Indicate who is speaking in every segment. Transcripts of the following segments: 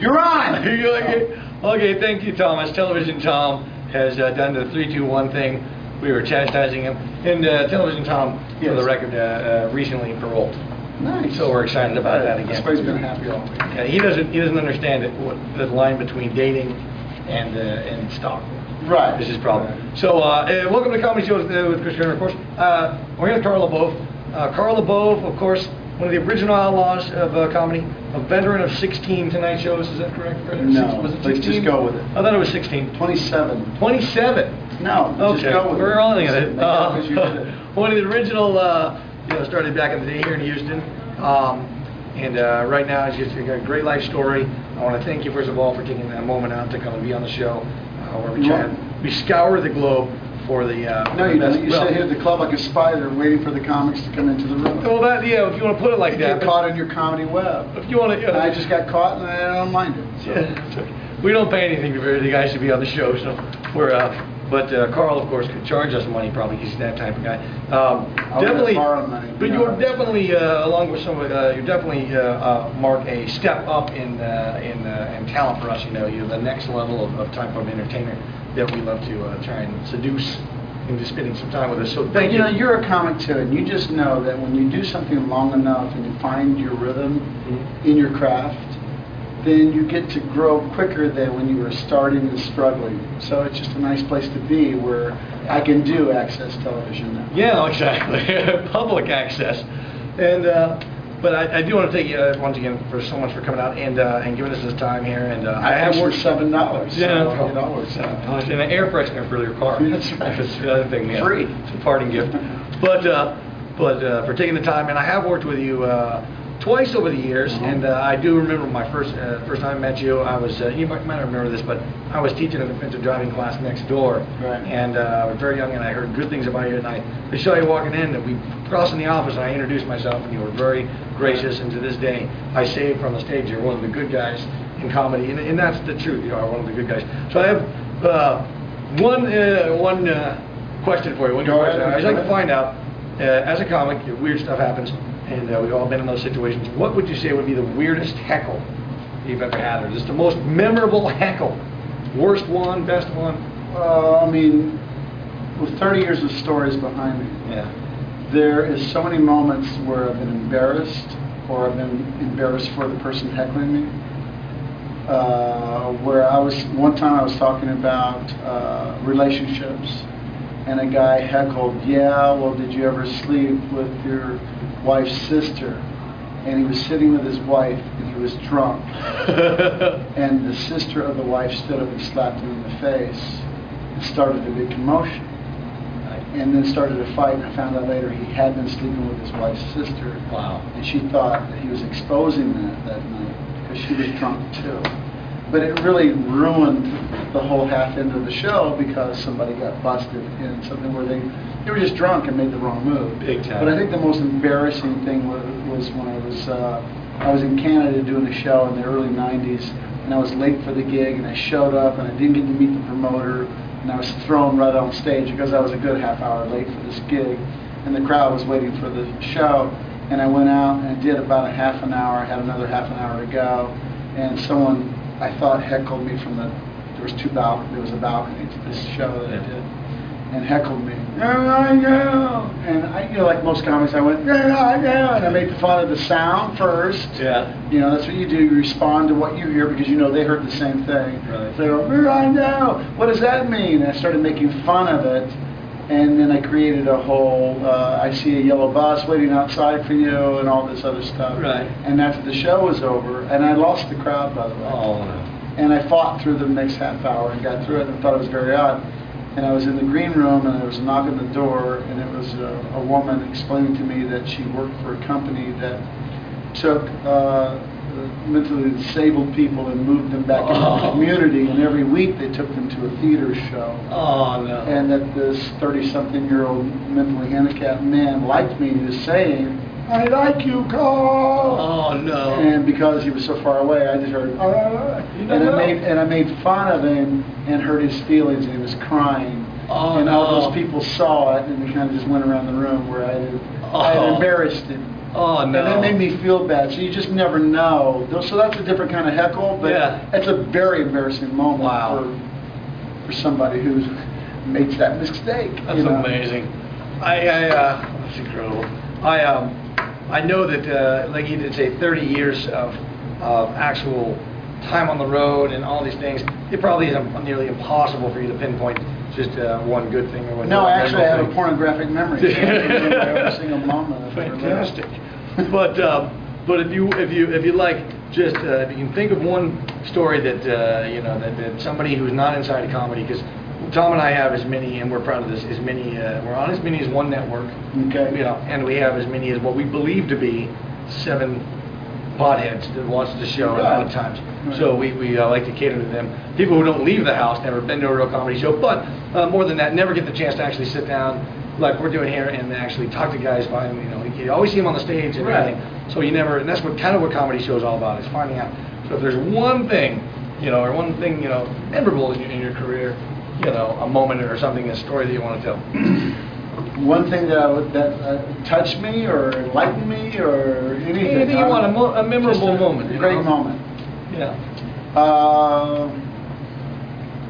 Speaker 1: You're on!
Speaker 2: Okay, thank you, Thomas. Television Tom has done the 3-2-1 thing. We were chastising him. And Television Tom, for the record, recently paroled.
Speaker 1: Nice.
Speaker 2: So we're excited about that again.
Speaker 1: He's been happy all week.
Speaker 2: Yeah, he doesn't understand the line between dating and stalking.
Speaker 1: Right.
Speaker 2: This is his problem. Right. So welcome to Comedy Shows with Chris Kerner, of course. We're here with Carl Labove. Carl Labove, of course, one of the original outlaws of comedy, a veteran of 16 Tonight shows. Is that correct?
Speaker 1: No.
Speaker 2: Was it 16?
Speaker 1: Let's just go with it.
Speaker 2: I thought it was 16.
Speaker 1: 27.
Speaker 2: 27.
Speaker 1: No.
Speaker 2: Okay.
Speaker 1: Just go with
Speaker 2: We're on it. One of the original, started back in the day here in Houston. And right now, it's just got a great life story. I want to thank you, first of all, for taking a moment out to come and be on the show. Where we scour the globe for the
Speaker 1: no, you don't. You sit here at the club like a spider waiting for the comics to come into the room.
Speaker 2: Well, if you want to put it like that.
Speaker 1: Get caught in your comedy web.
Speaker 2: If you want to,
Speaker 1: I just got caught and I don't mind it. So.
Speaker 2: Yeah, we don't pay anything for the guys to be on the show, so we're but Carl, of course, could charge us money. Probably he's that type of guy. Definitely,
Speaker 1: money,
Speaker 2: but you're definitely, along with some of, you definitely mark a step up in talent for us. You know, you're the next level of type of entertainer that we love to try and seduce into spending some time with us. So thank you.
Speaker 1: You know, you're a comic too, and you just know that when you do something long enough and you find your rhythm in your craft, then you get to grow quicker than when you were starting and struggling. So it's just a nice place to be where I can do access television now.
Speaker 2: Yeah, exactly. Public access. And but I do want to thank you once again for so much for coming out and giving us this time here. And I have
Speaker 1: worked $7.
Speaker 2: Yeah,
Speaker 1: $8.
Speaker 2: And an air freshener for your car.
Speaker 1: That's right.
Speaker 2: That's the other thing. Yeah.
Speaker 1: Free.
Speaker 2: It's a parting gift. But for taking the time, and I have worked with you twice over the years, and I do remember my first time I met you. I was you might remember this, but I was teaching a defensive driving class next door,
Speaker 1: right.
Speaker 2: And I was very young, and I heard good things about you. And I saw you walking in, and we crossed in the office, and I introduced myself, and you were very gracious. And to this day, I say from the stage, you're one of the good guys in comedy, and that's the truth. You are one of the good guys. So I have one question for you. I'd like to find out, as a comic, weird stuff happens. And we've all been in those situations. What would you say would be the weirdest heckle you've ever had, or just the most memorable heckle? Worst one, best one?
Speaker 1: I mean, with 30 years of stories behind me, there is so many moments where I've been embarrassed, or I've been embarrassed for the person heckling me. Where one time I was talking about relationships, and a guy heckled, "Yeah, well, did you ever sleep with your wife's sister?" And he was sitting with his wife, and he was drunk. And the sister of the wife stood up and slapped him in the face and started a big commotion. And then started a fight, and I found out later he had been sleeping with his wife's sister.
Speaker 2: Wow.
Speaker 1: And she thought that he was exposing that night because she was drunk too. But it really ruined the whole half end of the show because somebody got busted in something where they were just drunk and made the wrong move.
Speaker 2: Big time.
Speaker 1: But I think the most embarrassing thing was when I was in Canada doing a show in the early 90s, and I was late for the gig, and I showed up and I didn't get to meet the promoter, and I was thrown right on stage because I was a good half hour late for this gig, and the crowd was waiting for the show, and I went out and I did about a half an hour. I had another half an hour to go, and someone I thought heckled me from there was a balcony to this show that I did, and heckled me. And I, like most comics, I went, and I made fun of the sound first.
Speaker 2: Yeah.
Speaker 1: You know, that's what you do. You respond to what you hear because you know they heard the same thing.
Speaker 2: Right.
Speaker 1: So they go, what does that mean? And I started making fun of it, and then I created a whole, I see a yellow bus waiting outside for you, and all this other stuff.
Speaker 2: Right.
Speaker 1: And after the show was over, and I lost the crowd, by the way.
Speaker 2: Oh, no.
Speaker 1: And I fought through the next half hour and got through it and thought it was very odd. And I was in the green room, and there was a knock on the door, and it was a woman explaining to me that she worked for a company that took mentally disabled people and moved them back into the community, and every week they took them to a theater show.
Speaker 2: Oh, no.
Speaker 1: And that this 30-something-year-old mentally handicapped man liked me, and he was saying, "I like you, Carl."
Speaker 2: Oh, no.
Speaker 1: And because he was so far away, I just heard, and I made fun of him and hurt his feelings, and he was crying. And all those people saw it, and they kind of just went around the room where I had embarrassed him.
Speaker 2: Oh, no.
Speaker 1: And that made me feel bad. So you just never know. So that's a different kind of heckle, but it's a very embarrassing moment for somebody who makes that mistake.
Speaker 2: That's amazing. That's incredible. I know that, like you did say, 30 years of actual time on the road and all these things, it probably is nearly impossible for you to pinpoint just one good thing or one.
Speaker 1: No, actually, I have a pornographic memory. So I can remember every single moment.
Speaker 2: Fantastic. But if you like, just if you can think of one story that that somebody who's not inside of comedy, because Tom and I have as many, and we're proud of this, as many. We're on as many as one network.
Speaker 1: Okay.
Speaker 2: And we have as many as what we believe to be 7 potheads that watch the show a lot of times. Right. So we like to cater to them. People who don't leave the house, never been to a real comedy show, but more than that, never get the chance to actually sit down like we're doing here and actually talk to guys. You always see them on the stage and everything. So you never, and that's what comedy show is all about, is finding out. So if there's one thing, or one thing, memorable in your career, a moment or something, a story that you want to tell.
Speaker 1: One thing that touched me or enlightened me or anything.
Speaker 2: Anything you want, a memorable moment.
Speaker 1: A great moment.
Speaker 2: Yeah.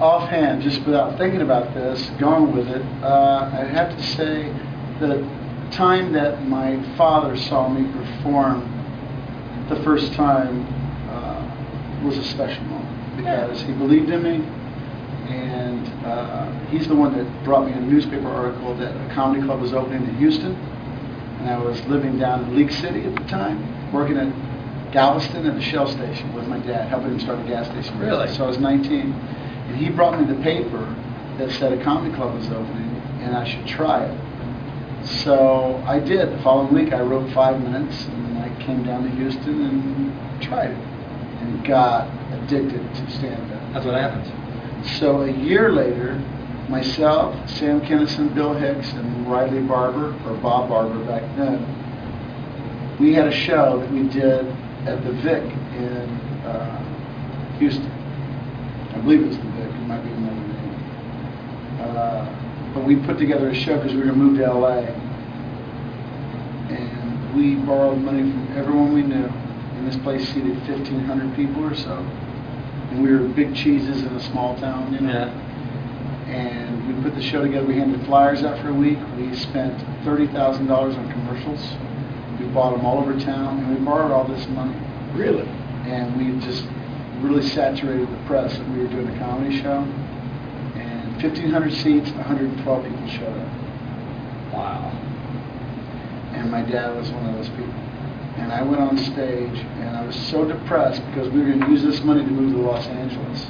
Speaker 1: Offhand, just without thinking about this, going with it, I'd have to say the time that my father saw me perform the first time was a special moment, because he believed in me, and he's the one that brought me a newspaper article that a comedy club was opening in Houston, and I was living down in League City at the time, working at Galveston at the Shell station with my dad, helping him start a gas station.
Speaker 2: Really?
Speaker 1: So I was 19, and he brought me the paper that said a comedy club was opening, and I should try it. So I did. The following week, I wrote 5 minutes, and I came down to Houston and tried it, and got addicted to stand-up.
Speaker 2: That's what happens.
Speaker 1: So a year later, myself, Sam Kinison, Bill Hicks, and Riley Barber, or Bob Barber back then, we had a show that we did at the Vic in Houston. I believe it was the Vic. It might be another name. But we put together a show because we were going to move to LA. And we borrowed money from everyone we knew. And this place seated 1,500 people or so. And we were big cheeses in a small town,
Speaker 2: Yeah.
Speaker 1: And we put the show together. We handed flyers out for a week. We spent $30,000 on commercials. We bought them all over town, and we borrowed all this money.
Speaker 2: Really?
Speaker 1: And we just really saturated the press that we were doing a comedy show. And 1,500 seats, 112 people showed up.
Speaker 2: Wow.
Speaker 1: And my dad was one of those people. And I went on stage, and I was so depressed because we were going to use this money to move to Los Angeles.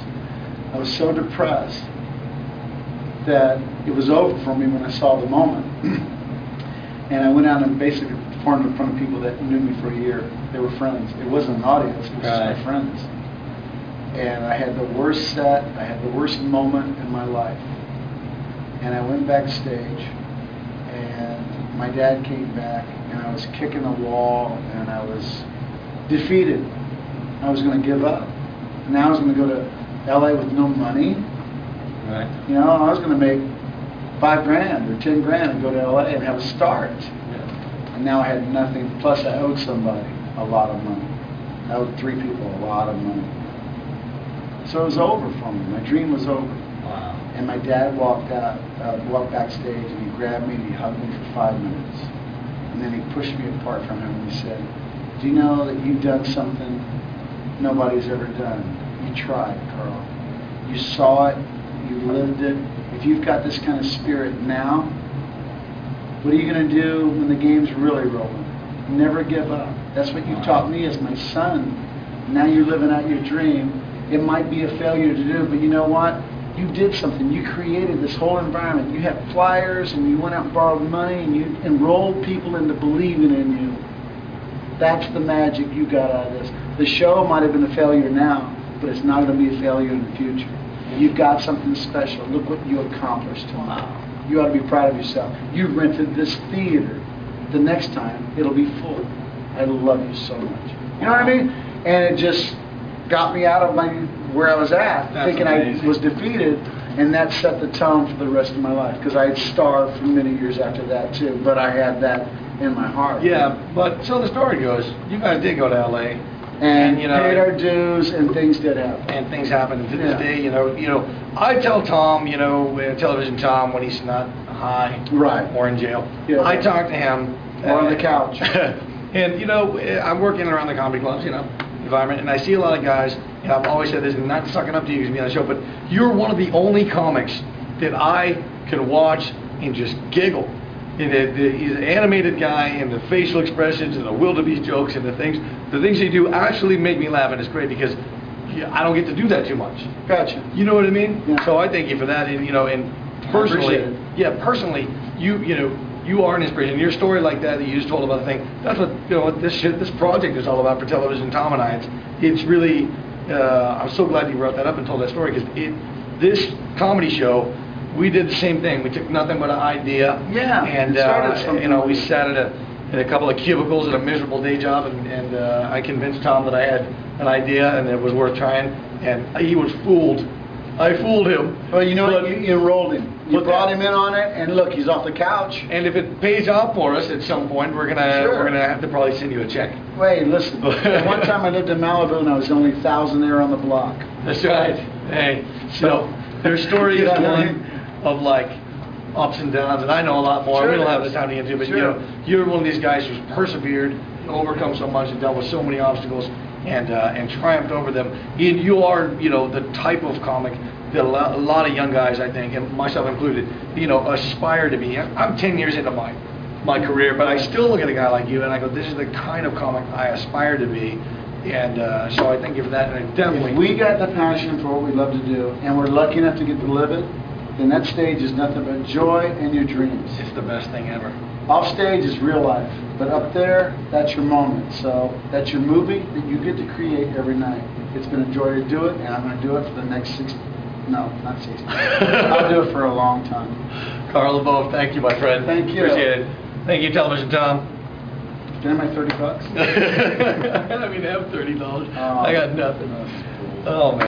Speaker 1: I was so depressed that it was over for me when I saw the moment. And I went out and basically performed in front of people that knew me for a year. They were friends. It wasn't an audience, it was just my friends. And I had the worst set, I had the worst moment in my life. And I went backstage, and my dad came back, and I was kicking the wall, and I was defeated. I was going to give up. And I was going to go to LA with no money.
Speaker 2: Right.
Speaker 1: I was going to make $5 grand or 10 grand and go to LA and have a start.
Speaker 2: Yeah.
Speaker 1: And now I had nothing. Plus, I owed somebody a lot of money. I owed 3 people a lot of money. So it was over for me. My dream was over.
Speaker 2: Wow.
Speaker 1: And my dad walked backstage, and he grabbed me and he hugged me for 5 minutes. And then he pushed me apart from him and he said, "Do you know that you've done something nobody's ever done? You tried, Carl. You saw it. You lived it. If you've got this kind of spirit now, what are you going to do when the game's really rolling? Never give up. That's what you've taught me as my son. Now you're living out your dream. It might be a failure to do, but you know what? You did something. You created this whole environment. You had flyers, and you went out and borrowed money, and you enrolled people into believing in you. That's the magic you got out of this. The show might have been a failure now, but it's not going to be a failure in the future. You've got something special. Look what you accomplished. Wow. You ought to be proud of yourself. You rented this theater. The next time, it'll be full. I love you so much." You know what I mean? And it just got me out of where I was at, thinking I was defeated, and that set the tone for the rest of my life, because I had starved for many years after that too. But I had that in my heart.
Speaker 2: Yeah, but so the story goes, you guys did go to LA.
Speaker 1: And
Speaker 2: you know,
Speaker 1: paid our dues, and things did happen.
Speaker 2: And things happen. And to this
Speaker 1: Yeah.
Speaker 2: day, you know, I tell Tom, you know, television Tom, when he's not high
Speaker 1: Right.
Speaker 2: or in jail,
Speaker 1: Yeah.
Speaker 2: I talk to him.
Speaker 1: Or on the couch.
Speaker 2: And, you know, I'm working around the comedy clubs, you know, environment, and I see a lot of guys, and I've always said this, and not sucking up to you because you're on the show, but you're one of the only comics that I can watch and just giggle. And he's an animated guy, and the facial expressions and the wildebeest jokes and the things they do actually make me laugh, and it's great because I don't get to do that too much.
Speaker 1: Gotcha.
Speaker 2: You know what I mean?
Speaker 1: Yeah.
Speaker 2: So I thank you for that, and you know, and personally,
Speaker 1: appreciate it.
Speaker 2: yeah, personally, you know, you are an inspiration. Your story like that you just told about the thing, that's what, you know, what this project is all about for television, Tom and I. It's really, I'm so glad you brought that up and told that story, because this comedy show, we did the same thing. We took nothing but an idea.
Speaker 1: Yeah,
Speaker 2: And,
Speaker 1: it started something
Speaker 2: you know, we
Speaker 1: like
Speaker 2: sat in a couple of cubicles at a miserable day job, and I convinced Tom that I had an idea and it was worth trying, and he was fooled. I fooled him.
Speaker 1: Well, you know what?
Speaker 2: But-
Speaker 1: You enrolled him. You
Speaker 2: but
Speaker 1: brought
Speaker 2: that-
Speaker 1: him in on it, and look, he's off the couch.
Speaker 2: And if it pays off for us at some point, we're gonna
Speaker 1: Sure.
Speaker 2: have to probably send you a check.
Speaker 1: Wait, listen. One time I lived in Malibu, and I was the only thousandaire on the block.
Speaker 2: That's right. Hey, so their story is
Speaker 1: You know what I
Speaker 2: one
Speaker 1: mean?
Speaker 2: of like ups and downs, and I know a lot more.
Speaker 1: Sure
Speaker 2: We don't
Speaker 1: it
Speaker 2: have the
Speaker 1: is.
Speaker 2: time to get into, but you
Speaker 1: Sure.
Speaker 2: know, you're one of these guys who's persevered, overcome so much, and dealt with so many obstacles, and triumphed over them. You are, you know, the type of comic that a lot of young guys, I think, and myself included, you know, aspire to be. I'm 10 years into my career, but I still look at a guy like you and I go, this is the kind of comic I aspire to be. And so I thank you for that, and I definitely.
Speaker 1: If we got the passion for what we love to do, and we're lucky enough to get to live it, then that stage is nothing but joy and your dreams.
Speaker 2: It's the best thing ever.
Speaker 1: Off stage is real life, but up there, that's your moment. So that's your movie that you get to create every night. It's been a joy to do it, and I'm going to do it for the next 60. No, not 60. I'll do it for a long time.
Speaker 2: Carl Labove, thank you, my friend.
Speaker 1: Thank you.
Speaker 2: Appreciate it. Thank you, Television Tom.
Speaker 1: Can I have my $30?
Speaker 2: I mean, I have $30. I got nothing. Oh, man.